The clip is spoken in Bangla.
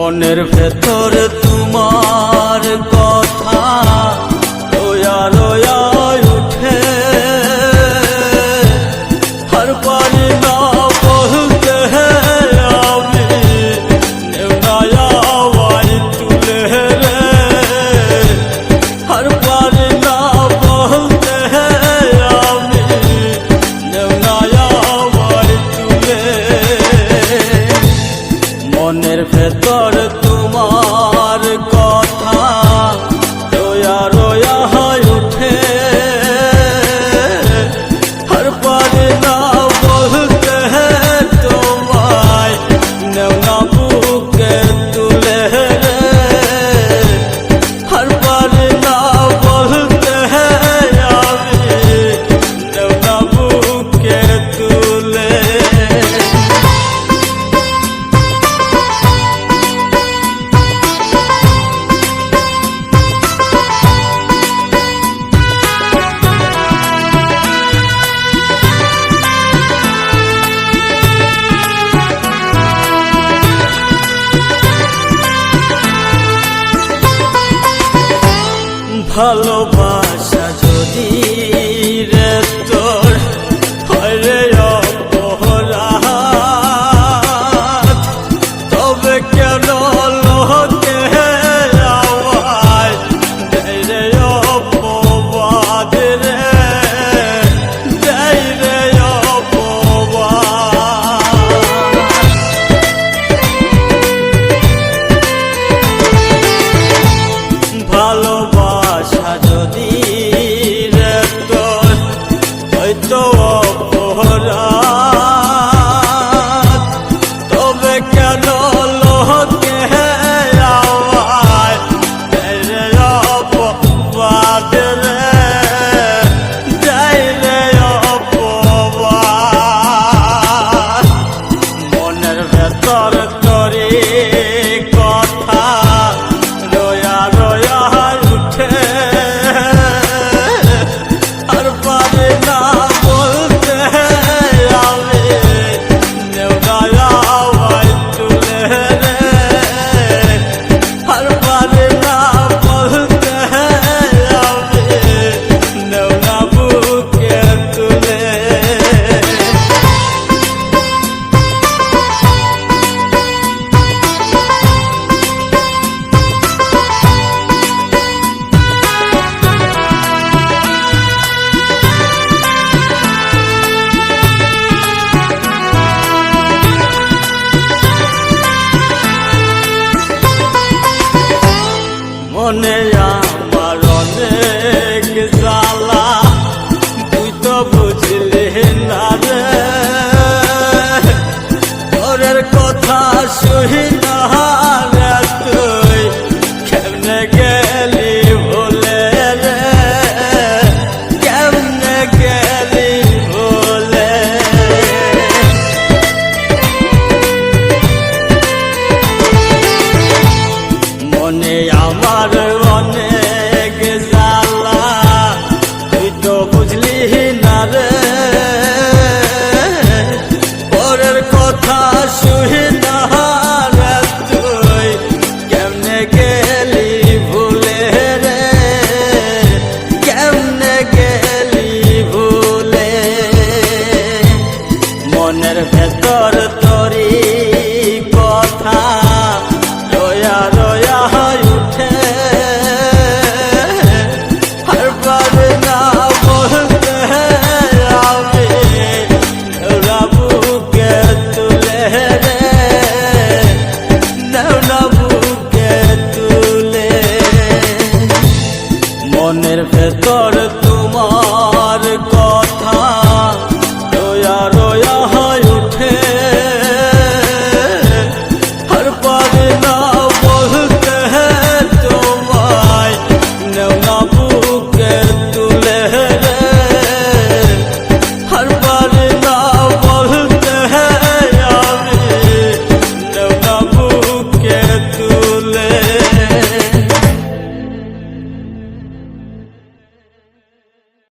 মনের ভেতর তোমার কথা রোয়া রোয়া উঠে, আর পারি না বলতে আমি নেওয়াই তুলে রে, আর পারি না বলতে আমি নেওয়াই তুলে। মনের ভেতর তোমার কথা রোয়া রোয়া উঠে, আর পারি না বলতে তোমায় নেওয়া বুকে তুলে রে, আর পারি না বলতে আমি নেওয়া বুকে তুলে। ভালোবাসা যদি রে তোর হয় রে অপরাধ, তবে কেন লোকে আমায় দেয় রে অপবাদ রে, দেয় রে অপবাদ। ভালোবাসা যদি রে তোর হয়তো অপরাধ, তবে কেন লোকে আমায় দেয় রে অপবাদ রে, দেয় রে অপবাদ। মনের ভেতর তোরে কথা রোয়া রোয়া উঠে, আর পারি না বলতে আমি নেওয়াই তুলে রে, আর পারি না বলতে আমি নেওয়া বুকে তুলে। মনে আমার অনেক জ্বালা, তুই তো বুঝলি না রে, তোরের কথা শুই